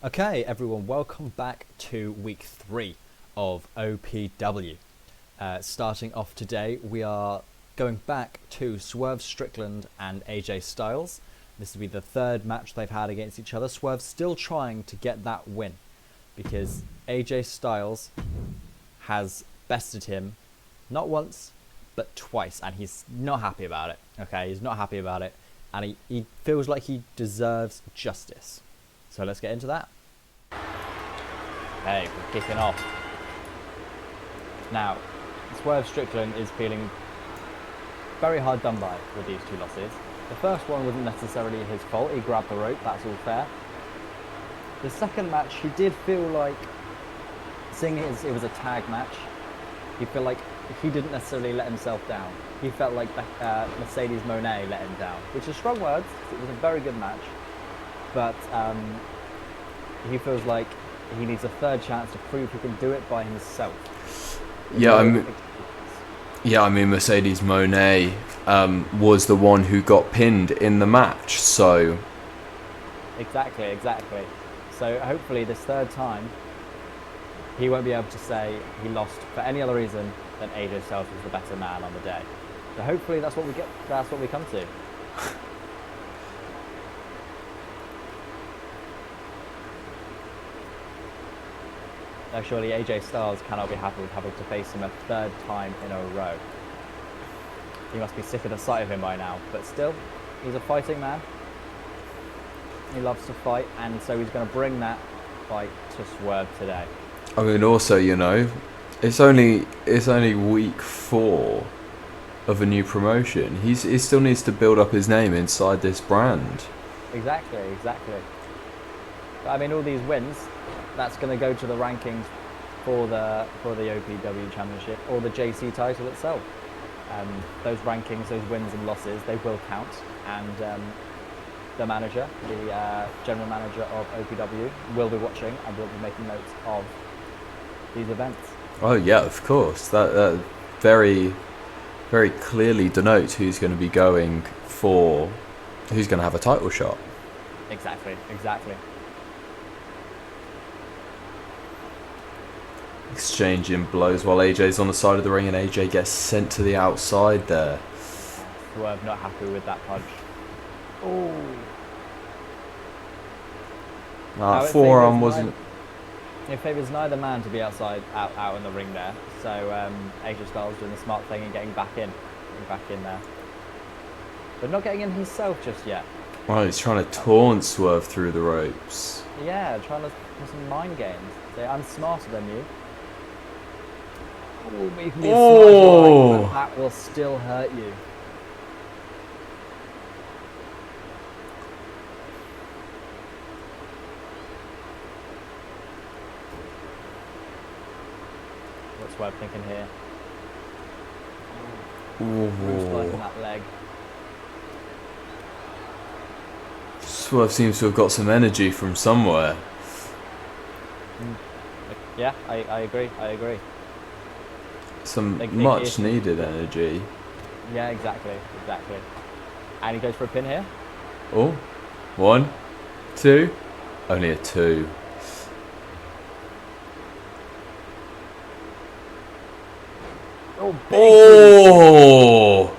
Okay, everyone, welcome back to week 3 of OPW. Starting off today, we are going back to Swerve Strickland and AJ Styles. This will be the third match they've had against each other. Swerve's still trying to get that win because AJ Styles has bested him not once, but twice, and he's not happy about it. Okay, he's not happy about it, and he feels like he deserves justice. So let's get into that. Okay, we're kicking off. Now, Swerve Strickland is feeling very hard done by with these two losses. The first one wasn't necessarily his fault. He grabbed the rope, that's all fair. The second match, he did feel like, seeing as it was a tag match, he felt like he didn't necessarily let himself down. He felt like Mercedes Moné let him down, which is strong words. It was a very good match, but he feels like he needs a third chance to prove he can do it by himself. Yeah, I mean Mercedes Moné was the one who got pinned in the match, so... Exactly. So hopefully this third time, he won't be able to say he lost for any other reason than AJ Styles was the better man on the day. So hopefully that's what we get. That's what we come to. Now surely AJ Styles cannot be happy with having to face him a third time in a row. He must be sick of the sight of him by now, but still, he's a fighting man. He loves to fight, and so he's going to bring that fight to Swerve today. I mean, also, you know, it's only week 4 of a new promotion. He still needs to build up his name inside this brand. Exactly. But I mean, all these wins, that's going to go to the rankings for the OPW Championship or the JC title itself. Those rankings, those wins and losses, they will count, and the manager, the general manager of OPW, will be watching and will be making notes of these events. Oh yeah, of course. That very, very clearly denotes who's going to be going for, who's going to have a title shot. Exactly. Exchanging blows while AJ's on the side of the ring, and AJ gets sent to the outside there. Swerve not happy with that punch. Oh. Forearm wasn't... It favours neither man to be out in the ring there. So AJ Styles doing the smart thing and getting back in there. But not getting in himself just yet. Oh, he's trying to taunt Swerve through the ropes. Yeah, trying to do some mind games. Say, I'm smarter than you. Oh, you can be a smart guy, but that will still hurt you. What's Swerve thinking here? Bruce liking that leg. Swerve seems to have got some energy from somewhere. Yeah, I agree. Some much needed energy. Yeah, exactly. And he goes for a pin here. Oh, 1, 2, only a 2. Oh!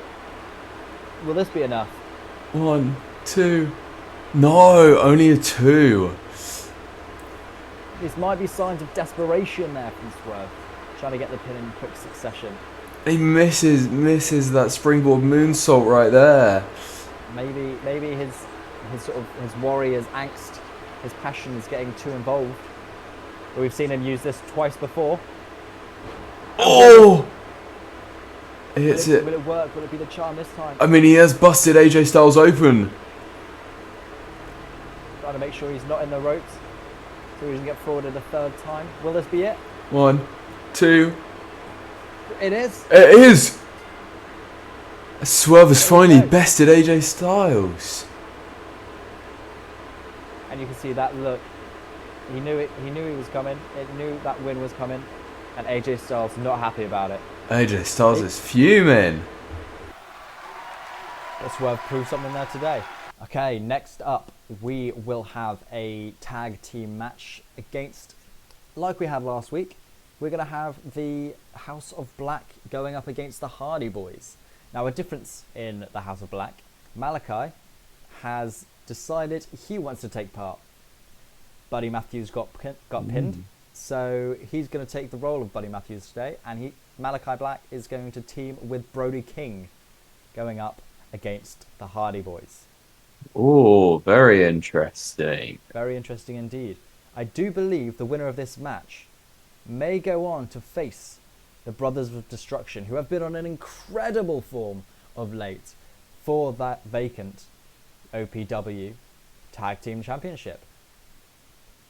Will this be enough? 1, 2. No, only a 2. This might be signs of desperation there from Swerve, trying to get the pin in quick succession. He misses that springboard moonsault right there. Maybe his warrior's angst, his passion is getting too involved. But we've seen him use this twice before. Oh! Hits it. Will it work? Will it be the charm this time? I mean, he has busted AJ Styles open. Trying to make sure he's not in the ropes, so he doesn't get forwarded a third time. Will this be it? 1, 2. It is. It is. Swerve has finally bested AJ Styles. And you can see that look. He knew it. He knew he was coming. It knew that win was coming, and AJ Styles not happy about it. AJ Styles is fuming. Swerve proved something there today. Okay, next up, we will have a tag team match against, like we had last week, we're going to have the House of Black going up against the Hardy Boys. Now, a difference in the House of Black, Malachi has decided he wants to take part. Buddy Matthews got pinned, so he's going to take the role of Buddy Matthews today, and Malachi Black is going to team with Brody King, going up against the Hardy Boys. Oh, very interesting. Very interesting indeed. I do believe the winner of this match may go on to face the Brothers of Destruction, who have been on an incredible form of late for that vacant OPW Tag Team Championship.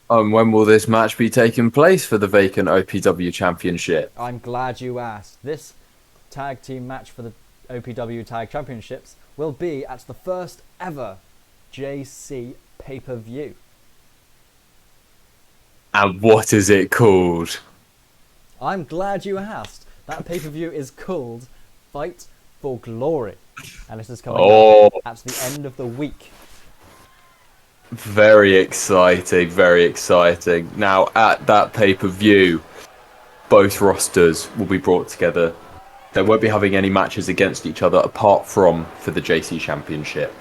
When will this match be taking place for the vacant OPW Championship? I'm glad you asked. This tag team match for the OPW Tag Championships will be at the first ever JC pay-per-view. And what is it called? I'm glad you asked. That pay-per-view is called Fight for Glory, and this is coming up at the end of the week. Very exciting, very exciting. Now, at that pay-per-view, both rosters will be brought together. They won't be having any matches against each other apart from for the JC Championship.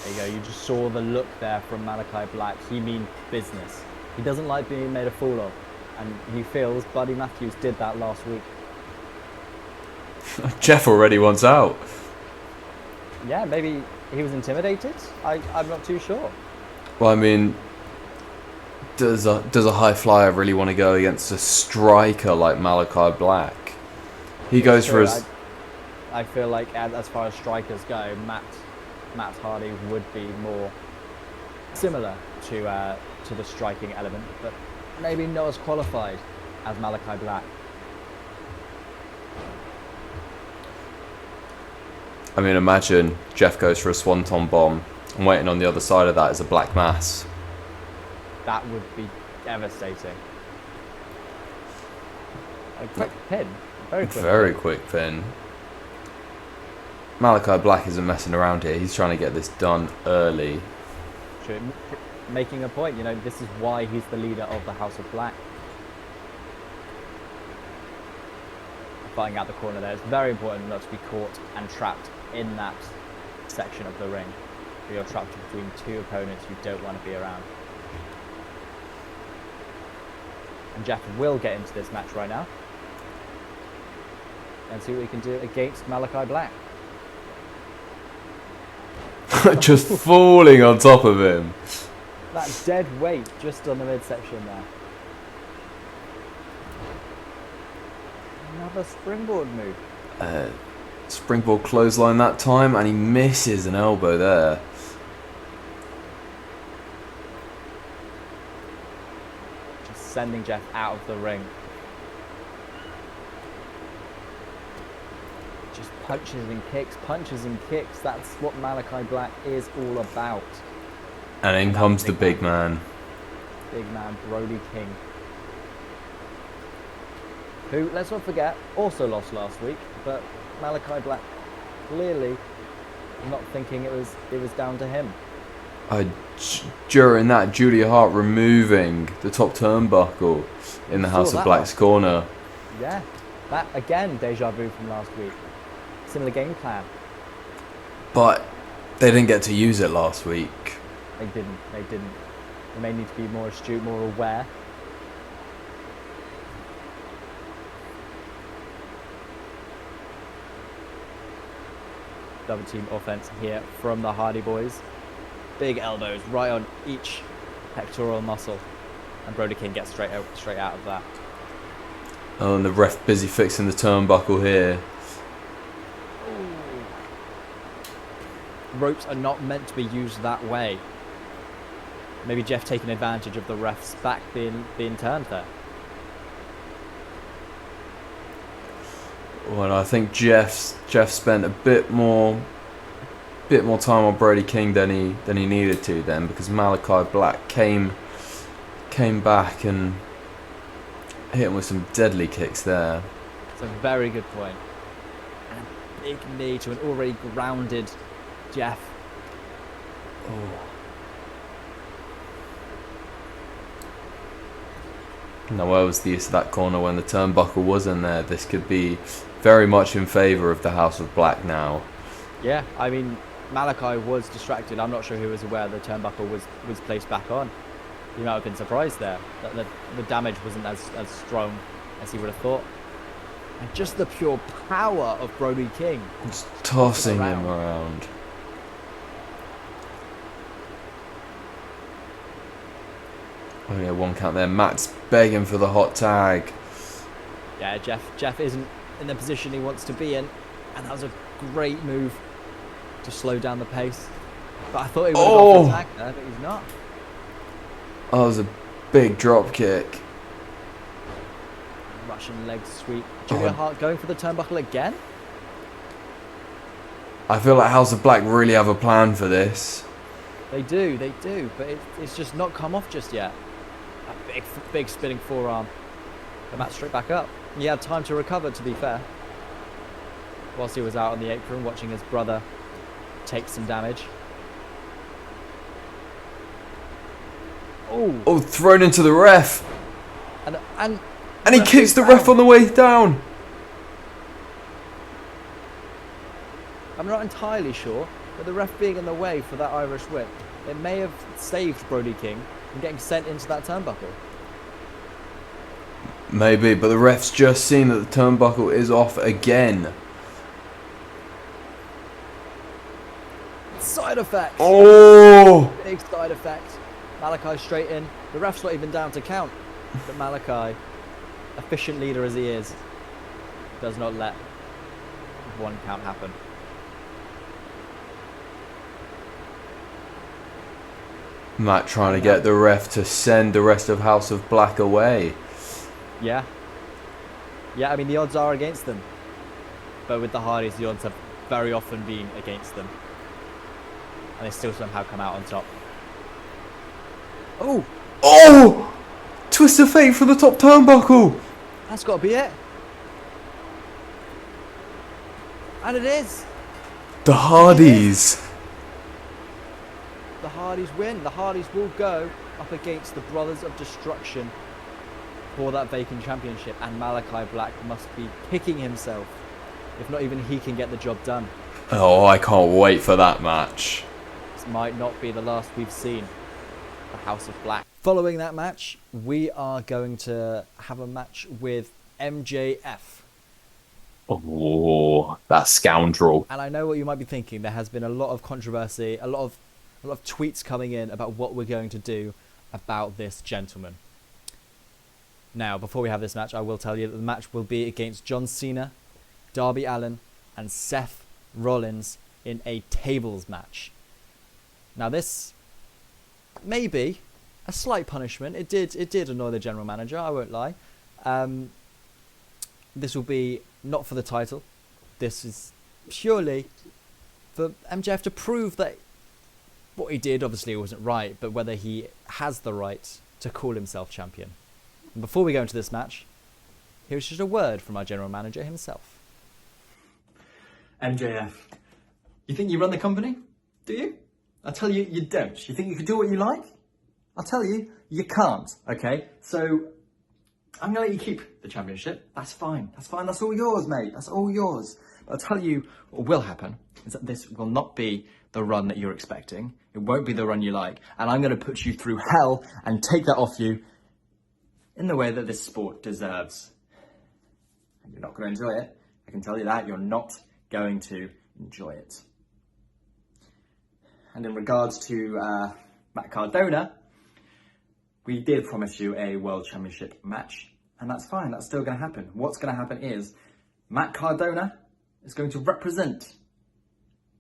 There you go, you just saw the look there from Malachi Black. He means business. He doesn't like being made a fool of, and he feels Buddy Matthews did that last week. Jeff already wants out. Yeah, maybe he was intimidated? I'm not too sure. Well, I mean, does a high flyer really want to go against a striker like Malachi Black? He goes for his... I feel like as far as strikers go, Matt Hardy would be more similar to the striking element, but maybe not as qualified as Malachi Black. I mean, imagine Jeff goes for a swanton bomb, and waiting on the other side of that is a black mass. That would be devastating. A quick pin. Very quick pin. Malachi Black isn't messing around here. He's trying to get this done early. True. Making a point, this is why he's the leader of the House of Black. Fighting out the corner there. It's very important not to be caught and trapped in that section of the ring. You're trapped between two opponents you don't want to be around. And Jeff will get into this match right now and see what he can do against Malachi Black. Just falling on top of him. That dead weight just on the midsection there. Another springboard move. Springboard clothesline that time, and he misses an elbow there. Just sending Jeff out of the ring. Just punches and kicks. That's what Malachi Black is all about. And in comes the big man. Big man, Brody King. Who, let's not forget, also lost last week, but Malachi Black clearly not thinking it was down to him. During that, Julia Hart removing the top turnbuckle in the House of Black's corner. Yeah, that again, deja vu from last week. Similar game plan. But they didn't get to use it last week. They didn't. They may need to be more astute, more aware. Double team offense here from the Hardy Boys. Big elbows right on each pectoral muscle, and Brody King gets straight out of that. Oh, and the ref busy fixing the turnbuckle here. Ooh. Ropes are not meant to be used that way. Maybe Jeff taking advantage of the ref's back being turned there. Well, I think Jeff spent a bit more time on Brody King than he needed to then, because Malachi Black came back and hit him with some deadly kicks there. a very good point. And a big knee to an already grounded Jeff. Oh. Now, where was the use of that corner when the turnbuckle was in there? This could be very much in favour of the House of Black now. Yeah, I mean, Malachi was distracted. I'm not sure he was aware the turnbuckle was placed back on. He might have been surprised there that the damage wasn't as strong as he would have thought. And just the pure power of Brody King. Just tossing him around. Oh yeah, one count there. Matt's begging for the hot tag. Yeah, Jeff isn't in the position he wants to be in, and that was a great move to slow down the pace. But I thought he would have gone for the tag there, but he's not. Oh, that was a big drop kick. Russian leg sweep. Julia Hart going for the turnbuckle again? I feel like House of Black really have a plan for this. They do, but it's just not come off just yet. A big spinning forearm. The match straight back up. He had time to recover, to be fair. Whilst he was out on the apron watching his brother take some damage. Oh, thrown into the ref. And he kicks the ref on the way down. I'm not entirely sure, but the ref being in the way for that Irish whip, it may have saved Brody King from getting sent into that turnbuckle. Maybe, but the ref's just seen that the turnbuckle is off again. Side effect! Oh! Big side effect. Malachi straight in. The ref's not even down to count. But Malachi, efficient leader as he is, does not let one count happen. Matt trying to get the ref to send the rest of House of Black away. Yeah. Yeah, I mean, the odds are against them. But with the Hardys, the odds have very often been against them. And they still somehow come out on top. Oh! Oh! Twist of fate from the top turnbuckle! That's got to be it. And it is. The Hardys. The Hardys win. The Hardys will go up against the Brothers of Destruction for that vacant championship. And Malachi Black must be kicking himself. If not even he can get the job done. Oh, I can't wait for that match. This might not be the last we've seen. The House of Black. Following that match, we are going to have a match with MJF. Oh, that scoundrel. And I know what you might be thinking. There has been a lot of controversy, a lot of tweets coming in about what we're going to do about this gentleman. Now, before we have this match, I will tell you that the match will be against John Cena, Darby Allin, and Seth Rollins in a tables match. Now, this may be a slight punishment. It did annoy the general manager, I won't lie. This will be not for the title. This is purely for MJF to prove that what he did obviously wasn't right, but whether he has the right to call himself champion. And before we go into this match, here's just a word from our general manager himself. MJF, you think you run the company? Do you? I tell you, you don't. You think you can do what you like? I'll tell you, you can't, okay? So, I'm going to let you keep the championship. That's fine. That's fine. That's all yours, mate. That's all yours. But I'll tell you what will happen is that this will not be the run that you're expecting. It won't be the run you like. And I'm going to put you through hell and take that off you in the way that this sport deserves. And you're not going to enjoy it. I can tell you that. You're not going to enjoy it. And in regards to Matt Cardona, we did promise you a World Championship match, and that's fine, that's still going to happen. What's going to happen is Matt Cardona is going to represent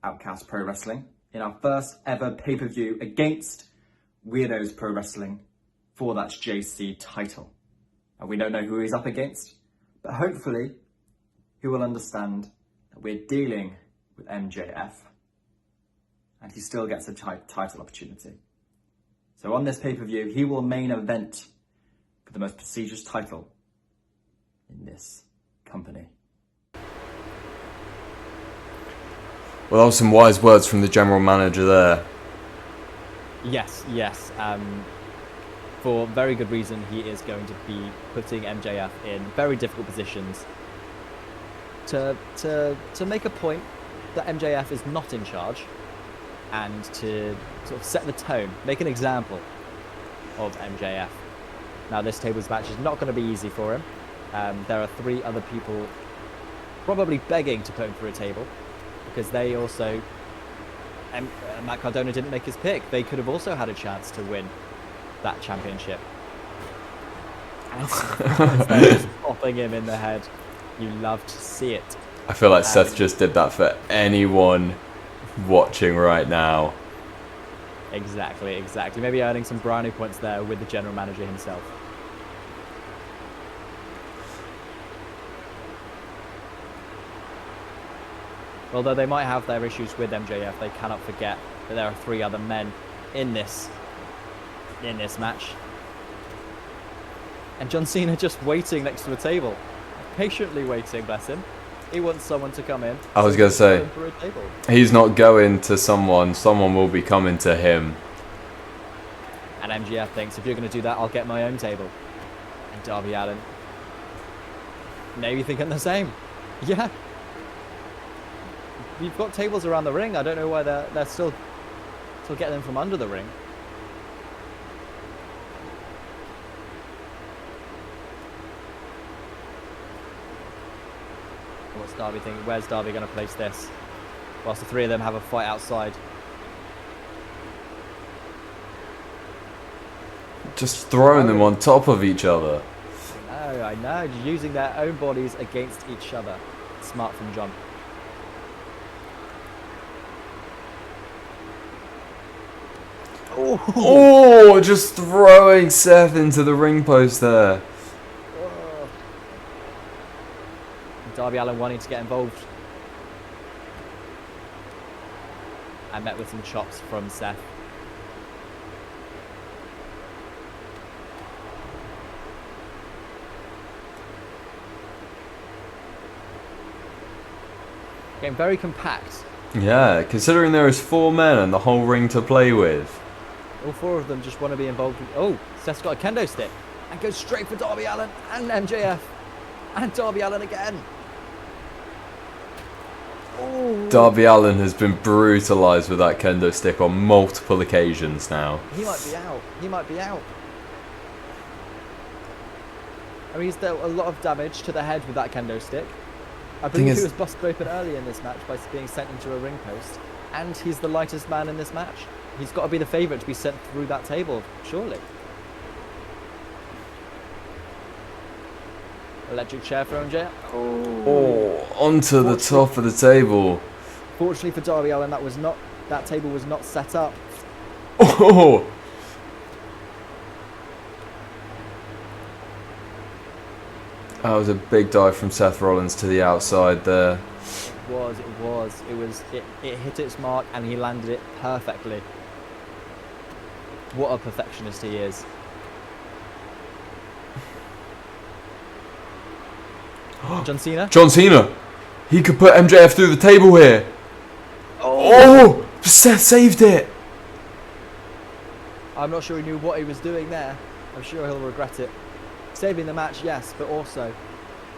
Outcast Pro Wrestling in our first ever pay-per-view against Weirdos Pro Wrestling for that JC title. And we don't know who he's up against, but hopefully he will understand that we're dealing with MJF, and he still gets a title opportunity. So on this pay-per-view, he will main event for the most prestigious title in this company. Well, that was some wise words from the general manager there. Yes. For very good reason, he is going to be putting MJF in very difficult positions to make a point that MJF is not in charge, and to sort of set the tone, make an example of MJF. Now, this tables match is not going to be easy for him. There are 3 other people probably begging to put him through a table, because they also... Matt Cardona didn't make his pick. They could have also had a chance to win that championship. And they're just popping him in the head. You love to see it. I feel like Seth just did that for anyone watching right now. Exactly. Maybe earning some brownie points there with the general manager himself. Although they might have their issues with MJF, they cannot forget that there are 3 other men in this match. And John Cena just waiting next to a table. Patiently waiting, bless him. He wants someone to come in. I was going to say, he's not going to someone will be coming to him. And MJF thinks, if you're going to do that, I'll get my own table. And Darby Allin, maybe thinking the same. Yeah. You've got tables around the ring. I don't know why they're still getting them from under the ring. What's Darby thinking? Where's Darby going to place this? Whilst the 3 of them have a fight outside. Just throwing them on top of each other. I know. Using their own bodies against each other. Smart from John. Oh, just throwing Seth into the ring post there. Darby Allin wanting to get involved. I met with some chops from Seth. Getting very compact. Yeah, considering there is 4 men and the whole ring to play with. All 4 of them just want to be involved in... Oh, Seth's got a kendo stick. And goes straight for Darby Allin and MJF. And Darby Allin again. Ooh. Darby Allin has been brutalised with that kendo stick on multiple occasions now. He might be out. I mean, he's dealt a lot of damage to the head with that kendo stick. I believe he was busted open early in this match by being sent into a ring post. And he's the lightest man in this match. He's got to be the favourite to be sent through that table, surely. Electric chair for MJF. Oh, onto the top of the table. Fortunately for Darby Allin, that table was not set up. Oh! That was a big dive from Seth Rollins to the outside there. It hit its mark and he landed it perfectly. What a perfectionist he is. John Cena? John Cena! He could put MJF through the table here. Oh! Seth saved it! I'm not sure he knew what he was doing there. I'm sure he'll regret it. Saving the match, yes, but also...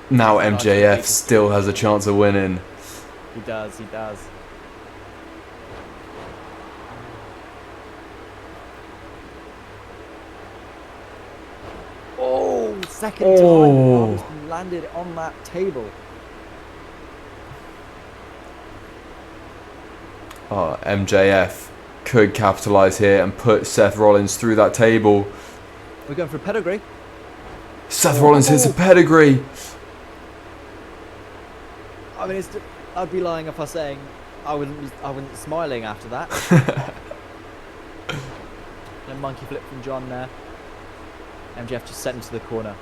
Now MJF still has a chance of winning. He does. Oh, second time. Almost landed on that table. Oh, MJF could capitalise here and put Seth Rollins through that table. We're going for a pedigree. Seth Rollins hits a pedigree. I mean, I'd be lying if I was saying I wasn't smiling after that. A monkey flip from John there. MJF just sent him to the corner.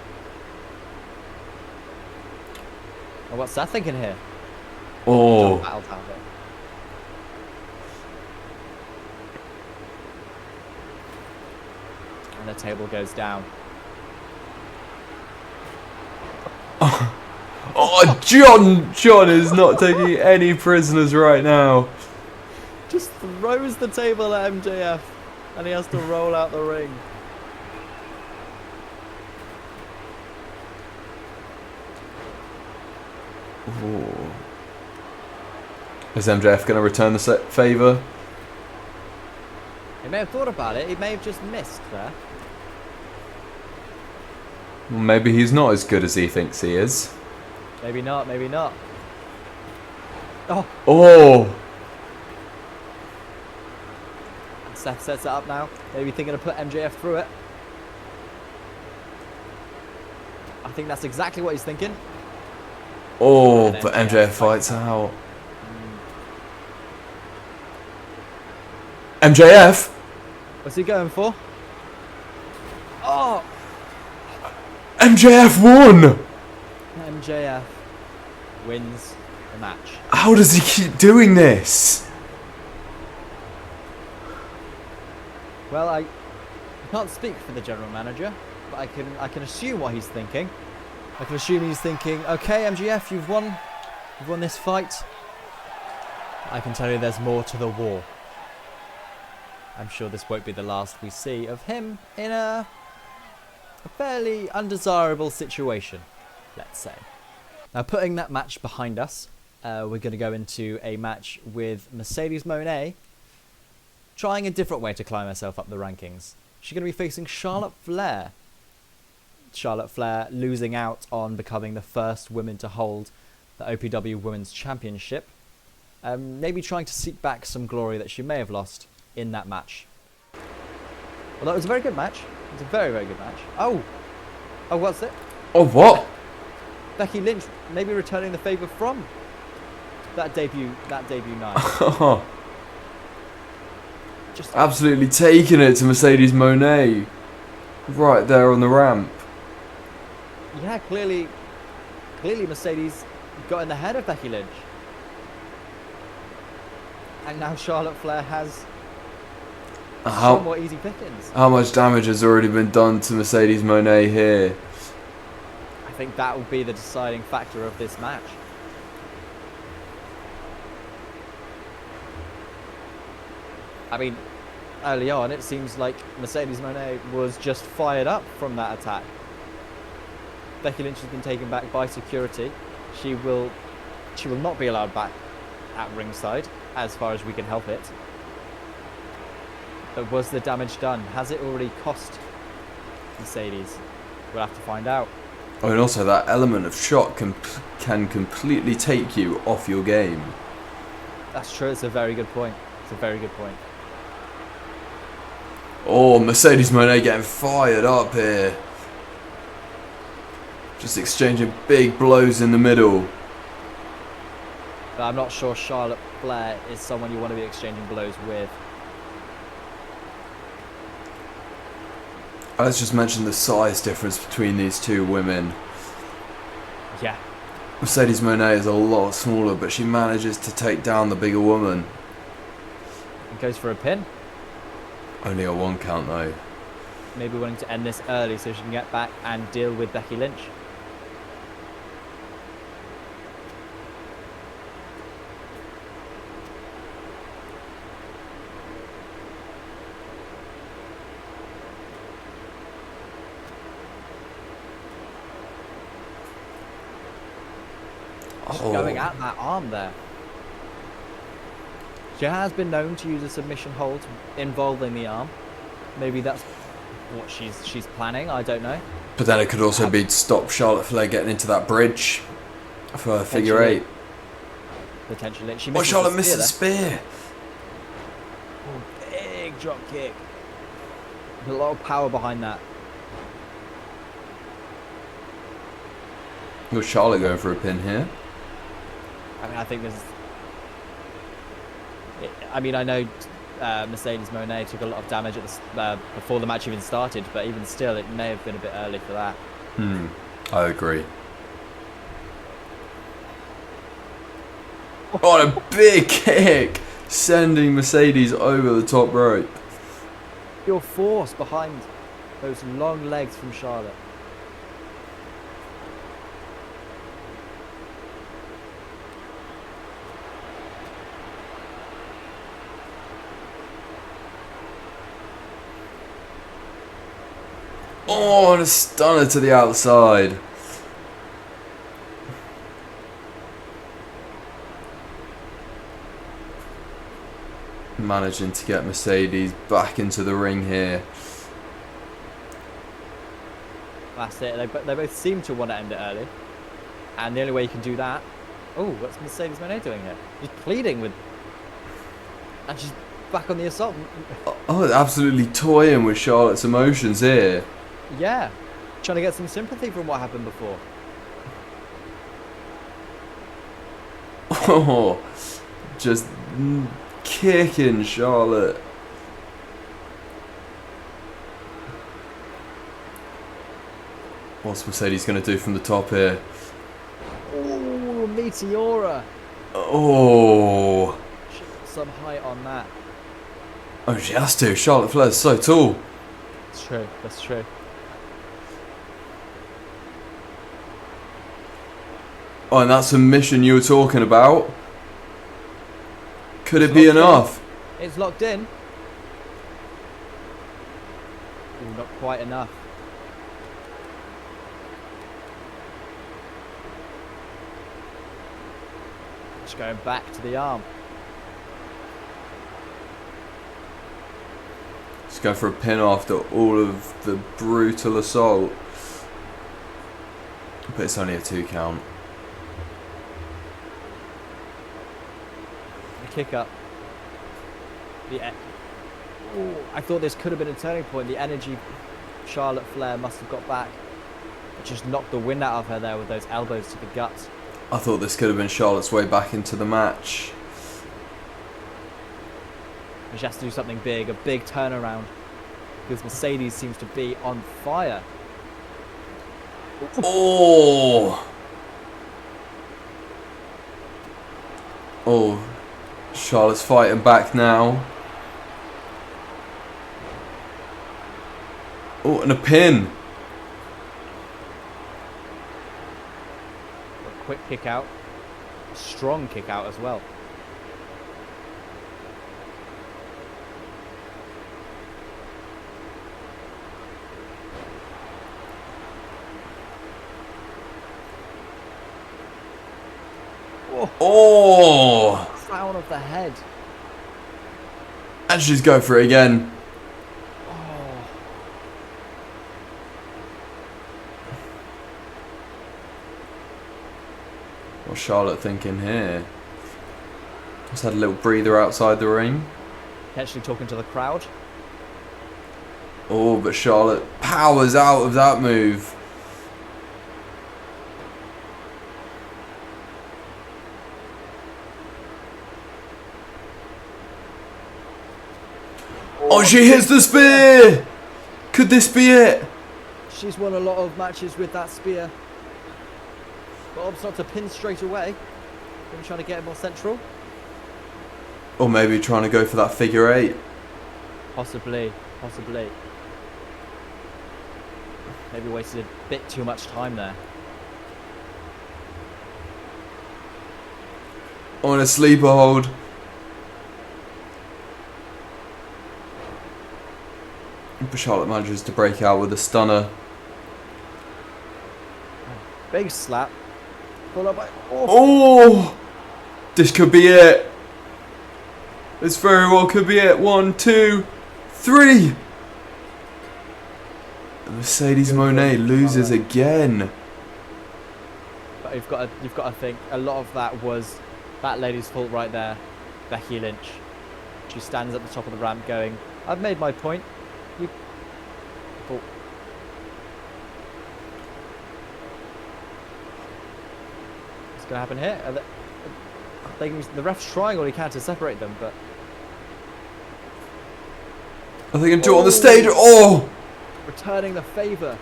Oh, what's Seth thinking here? Oh. John battled out of it. And the table goes down. Oh, John is not taking any prisoners right now. Just throws the table at MJF, and he has to roll out the ring. Ooh. Is MJF going to return the favour? He may have thought about it. He may have just missed there. Well, maybe he's not as good as he thinks he is. Maybe not. Maybe not. Oh. Oh. Seth sets it up now. Maybe thinking to put MJF through it. I think that's exactly what he's thinking. Oh, but MJF fights out. MJF? What's he going for? Oh! MJF won! MJF wins the match. How does he keep doing this? Well, I can't speak for the general manager, but I can assume what he's thinking. I can assume he's thinking, okay, MJF, you've won this fight. I can tell you there's more to the war. I'm sure this won't be the last we see of him in a fairly undesirable situation, let's say. Now, putting that match behind us, we're going to go into a match with Mercedes Moné, trying a different way to climb herself up the rankings. She's going to be facing Charlotte Flair. Charlotte Flair losing out on becoming the first woman to hold the OPW Women's Championship. Maybe trying to seek back some glory that she may have lost in that match. Although it was a very good match. It was a very, very good match. Oh, what's it? Oh, what? Becky Lynch maybe returning the favour from that debut night. Just absolutely taking it to Mercedes Moné. Right there on the ramp. Yeah, clearly Mercedes got in the head of Becky Lynch. And now Charlotte Flair has somewhat easy pickings. How much damage has already been done to Mercedes Moné here? I think that will be the deciding factor of this match. I mean, early on, it seems like Mercedes Moné was just fired up from that attack. Becky Lynch has been taken back by security. She will not be allowed back at ringside, as far as we can help it. But was the damage done? Has it already cost Mercedes? We'll have to find out. Oh, and also that element of shock can completely take you off your game. That's true. It's a very good point. It's a very good point. Oh, Mercedes Moné getting fired up here. Just exchanging big blows in the middle. But I'm not sure Charlotte Flair is someone you want to be exchanging blows with. Let's just mention the size difference between these two women. Yeah. Mercedes Moné is a lot smaller, but she manages to take down the bigger woman. It goes for a pin. Only a 1 count though. Maybe wanting to end this early so she can get back and deal with Becky Lynch. She's going at that arm there. She has been known to use a submission hold involving the arm. Maybe that's what she's planning, I don't know. But then it could also be to stop Charlotte Flair getting into that bridge for a figure 8. Potentially. She Charlotte missed the spear. Oh, big drop kick. There's a lot of power behind that. Was Charlotte going for a pin here? I mean, I think there's... I mean, I know Mercedes Moné took a lot of damage at the, before the match even started, but even still, it may have been a bit early for that. I agree. Oh, a big kick! Sending Mercedes over the top rope. Your force behind those long legs from Charlotte. Oh, and a stunner to the outside. Managing to get Mercedes back into the ring here. That's it. They both seem to want to end it early. And the only way you can do that... Oh, what's Mercedes Moné doing here? She's pleading with... And she's back on the assault. Oh, absolutely toying with Charlotte's emotions here. Yeah. Trying to get some sympathy from what happened before. Oh, just kicking Charlotte. What's Mercedes going to do from the top here? Oh, Meteora. Oh. She got some height on that. Oh, she has to. Charlotte Flair's so tall. That's true. That's true. Oh, and that submission you were talking about. Could it be enough? It's locked in. Ooh, not quite enough. Just going back to the arm. Let's go for a pin after all of the brutal assault. But it's only a 2 count. The kick up. Ooh, I thought this could have been a turning point. The energy Charlotte Flair must have got back. It just knocked the wind out of her there with those elbows to the gut. I thought this could have been Charlotte's way back into the match. She has to do something big, a big turnaround. Because Mercedes seems to be on fire. Oh! Oh, Charlotte's fighting back now. Oh, and a pin. A quick kick out. A strong kick out as well. Oh! Crown of the head. And she's going for it again. Oh. What's Charlotte thinking here? Just had a little breather outside the ring. Potentially talking to the crowd. Oh, but Charlotte powers out of that move. Oh, she hits the spear! Could this be it? She's won a lot of matches with that spear. But opts not to pin straight away. Maybe trying to get it more central. Or maybe trying to go for that figure 8. Possibly. Possibly. Maybe wasted a bit too much time there. On a sleeper hold. But Charlotte manages to break out with a stunner. Big slap. Followed by... Oh! This could be it. This very well could be it. 1, 2, 3. Mercedes Moné loses again. But you've got to think a lot of that was that lady's fault right there, Becky Lynch. She stands at the top of the ramp going, "I've made my point. You." Oh. What's going to happen here? The ref's trying all he can to separate them, but I think I can do it on the stage. Oh! returning the favour.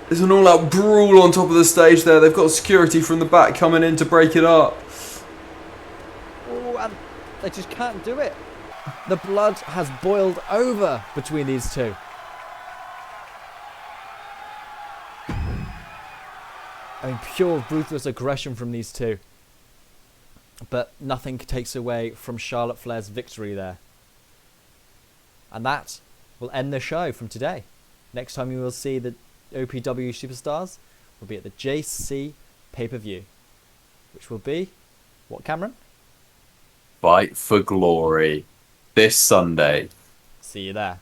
There's an all-out brawl on top of the stage there. They've got security from the back coming in to break it up. Oh, and they just can't do it. The blood has boiled over between these two. I mean, pure ruthless aggression from these two. But nothing takes away from Charlotte Flair's victory there. And that will end the show from today. Next time you will see the OPW superstars will be at the JC pay-per-view, which will be what, Cameron? Fight for Glory this Sunday. See you there.